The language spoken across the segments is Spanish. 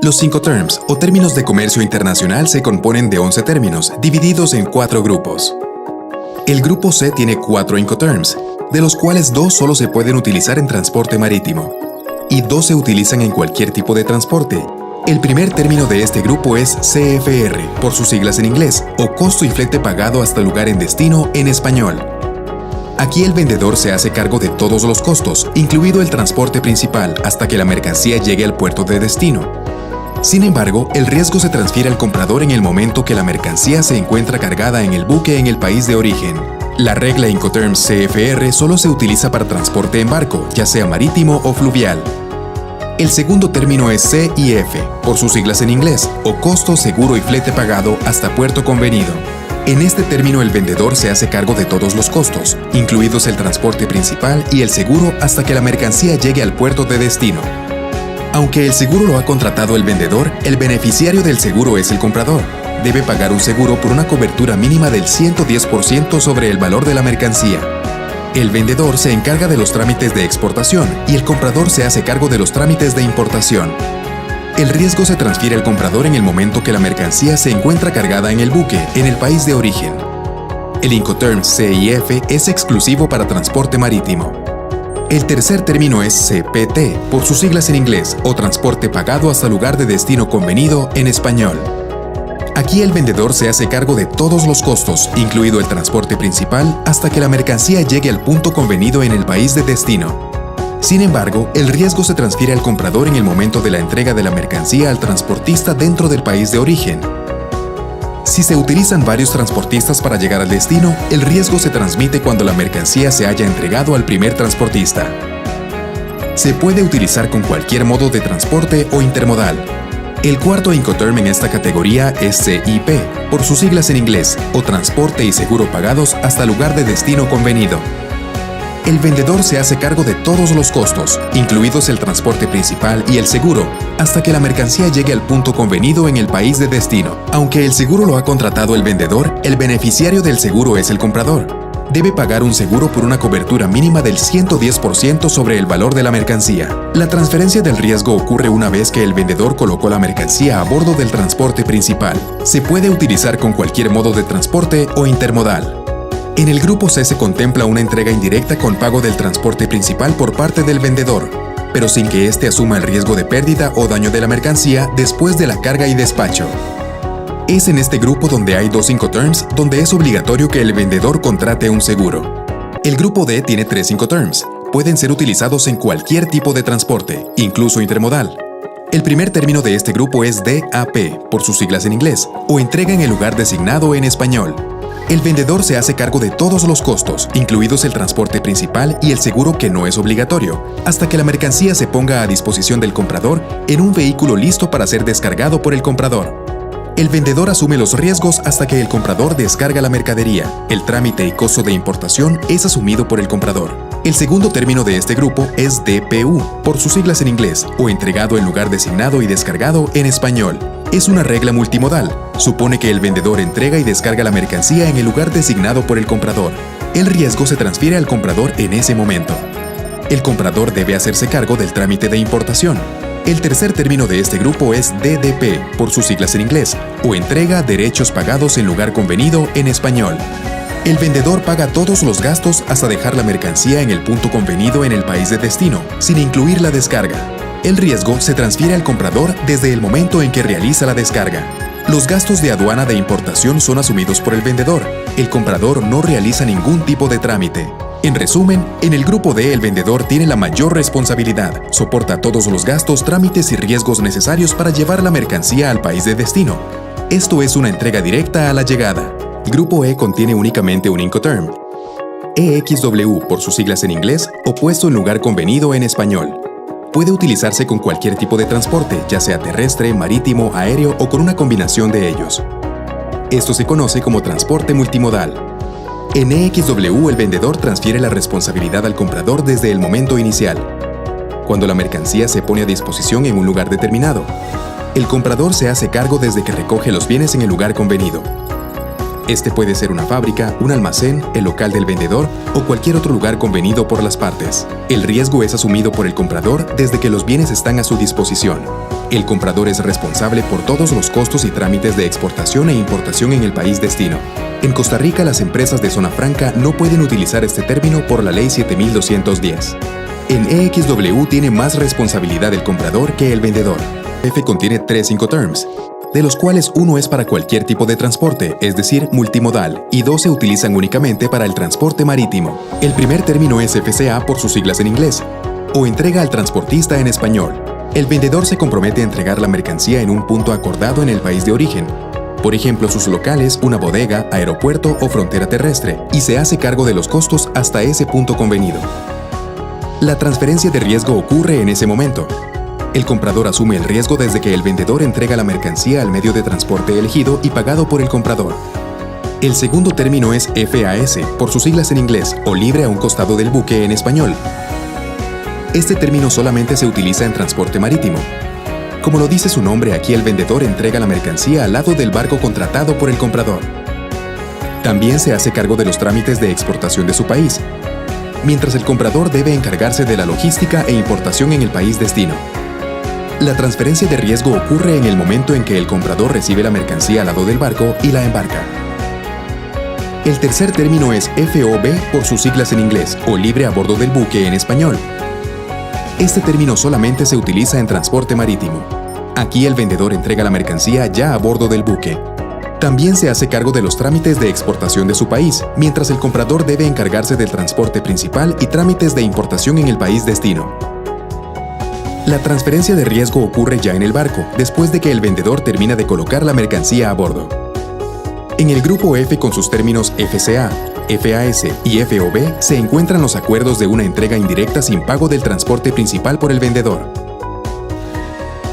Los Incoterms, o términos de comercio internacional, se componen de 11 términos, divididos en 4 grupos. El grupo C tiene 4 Incoterms, de los cuales 2 solo se pueden utilizar en transporte marítimo, y 2 se utilizan en cualquier tipo de transporte. El primer término de este grupo es CFR, por sus siglas en inglés, o costo y flete pagado hasta lugar en destino en español. Aquí el vendedor se hace cargo de todos los costos, incluido el transporte principal, hasta que la mercancía llegue al puerto de destino. Sin embargo, el riesgo se transfiere al comprador en el momento que la mercancía se encuentra cargada en el buque en el país de origen. La regla Incoterms CFR solo se utiliza para transporte en barco, ya sea marítimo o fluvial. El segundo término es CIF, por sus siglas en inglés, o costo, seguro y flete pagado hasta puerto convenido. En este término el vendedor se hace cargo de todos los costos, incluidos el transporte principal y el seguro hasta que la mercancía llegue al puerto de destino. Aunque el seguro lo ha contratado el vendedor, el beneficiario del seguro es el comprador. Debe pagar un seguro por una cobertura mínima del 110% sobre el valor de la mercancía. El vendedor se encarga de los trámites de exportación y el comprador se hace cargo de los trámites de importación. El riesgo se transfiere al comprador en el momento que la mercancía se encuentra cargada en el buque, en el país de origen. El Incoterms CIF es exclusivo para transporte marítimo. El tercer término es CPT, por sus siglas en inglés, o transporte pagado hasta lugar de destino convenido en español. Aquí el vendedor se hace cargo de todos los costos, incluido el transporte principal, hasta que la mercancía llegue al punto convenido en el país de destino. Sin embargo, el riesgo se transfiere al comprador en el momento de la entrega de la mercancía al transportista dentro del país de origen. Si se utilizan varios transportistas para llegar al destino, el riesgo se transmite cuando la mercancía se haya entregado al primer transportista. Se puede utilizar con cualquier modo de transporte o intermodal. El cuarto Incoterm en esta categoría es CIP, por sus siglas en inglés, o transporte y seguro pagados hasta lugar de destino convenido. El vendedor se hace cargo de todos los costos, incluidos el transporte principal y el seguro, hasta que la mercancía llegue al punto convenido en el país de destino. Aunque el seguro lo ha contratado el vendedor, el beneficiario del seguro es el comprador. Debe pagar un seguro por una cobertura mínima del 110% sobre el valor de la mercancía. La transferencia del riesgo ocurre una vez que el vendedor colocó la mercancía a bordo del transporte principal. Se puede utilizar con cualquier modo de transporte o intermodal. En el grupo C se contempla una entrega indirecta con pago del transporte principal por parte del vendedor, pero sin que éste asuma el riesgo de pérdida o daño de la mercancía después de la carga y despacho. Es en este grupo donde hay 2 Incoterms donde es obligatorio que el vendedor contrate un seguro. El grupo D tiene 3 Incoterms. Pueden ser utilizados en cualquier tipo de transporte, incluso intermodal. El primer término de este grupo es DAP, por sus siglas en inglés, o entrega en el lugar designado en español. El vendedor se hace cargo de todos los costos, incluidos el transporte principal y el seguro que no es obligatorio, hasta que la mercancía se ponga a disposición del comprador en un vehículo listo para ser descargado por el comprador. El vendedor asume los riesgos hasta que el comprador descarga la mercadería. El trámite y costo de importación es asumido por el comprador. El segundo término de este grupo es DPU, por sus siglas en inglés, o entregado en lugar designado y descargado en español. Es una regla multimodal. Supone que el vendedor entrega y descarga la mercancía en el lugar designado por el comprador. El riesgo se transfiere al comprador en ese momento. El comprador debe hacerse cargo del trámite de importación. El tercer término de este grupo es DDP, por sus siglas en inglés, o entrega derechos pagados en lugar convenido en español. El vendedor paga todos los gastos hasta dejar la mercancía en el punto convenido en el país de destino, sin incluir la descarga. El riesgo se transfiere al comprador desde el momento en que realiza la descarga. Los gastos de aduana de importación son asumidos por el vendedor. El comprador no realiza ningún tipo de trámite. En resumen, en el grupo D el vendedor tiene la mayor responsabilidad, soporta todos los gastos, trámites y riesgos necesarios para llevar la mercancía al país de destino. Esto es una entrega directa a la llegada. Grupo E contiene únicamente un Incoterm. EXW, por sus siglas en inglés, o puesto en lugar convenido en español. Puede utilizarse con cualquier tipo de transporte, ya sea terrestre, marítimo, aéreo o con una combinación de ellos. Esto se conoce como transporte multimodal. En EXW el vendedor transfiere la responsabilidad al comprador desde el momento inicial, cuando la mercancía se pone a disposición en un lugar determinado. El comprador se hace cargo desde que recoge los bienes en el lugar convenido. Este puede ser una fábrica, un almacén, el local del vendedor o cualquier otro lugar convenido por las partes. El riesgo es asumido por el comprador desde que los bienes están a su disposición. El comprador es responsable por todos los costos y trámites de exportación e importación en el país destino. En Costa Rica, las empresas de zona franca no pueden utilizar este término por la Ley 7210. En EXW tiene más responsabilidad el comprador que el vendedor. F contiene 3 Incoterms, de los cuales uno es para cualquier tipo de transporte, es decir, multimodal, y 2 se utilizan únicamente para el transporte marítimo. El primer término es FCA por sus siglas en inglés, o entrega al transportista en español. El vendedor se compromete a entregar la mercancía en un punto acordado en el país de origen, por ejemplo sus locales, una bodega, aeropuerto o frontera terrestre, y se hace cargo de los costos hasta ese punto convenido. La transferencia de riesgo ocurre en ese momento. El comprador asume el riesgo desde que el vendedor entrega la mercancía al medio de transporte elegido y pagado por el comprador. El segundo término es FAS, por sus siglas en inglés, o libre a un costado del buque en español. Este término solamente se utiliza en transporte marítimo. Como lo dice su nombre, aquí el vendedor entrega la mercancía al lado del barco contratado por el comprador. También se hace cargo de los trámites de exportación de su país, mientras el comprador debe encargarse de la logística e importación en el país destino. La transferencia de riesgo ocurre en el momento en que el comprador recibe la mercancía al lado del barco y la embarca. El tercer término es FOB por sus siglas en inglés, o libre a bordo del buque en español. Este término solamente se utiliza en transporte marítimo. Aquí el vendedor entrega la mercancía ya a bordo del buque. También se hace cargo de los trámites de exportación de su país, mientras el comprador debe encargarse del transporte principal y trámites de importación en el país destino. La transferencia de riesgo ocurre ya en el barco, después de que el vendedor termina de colocar la mercancía a bordo. En el grupo F con sus términos FCA, FAS y FOB se encuentran los acuerdos de una entrega indirecta sin pago del transporte principal por el vendedor.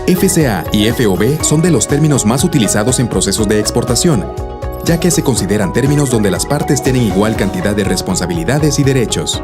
FCA y FOB son de los términos más utilizados en procesos de exportación, ya que se consideran términos donde las partes tienen igual cantidad de responsabilidades y derechos.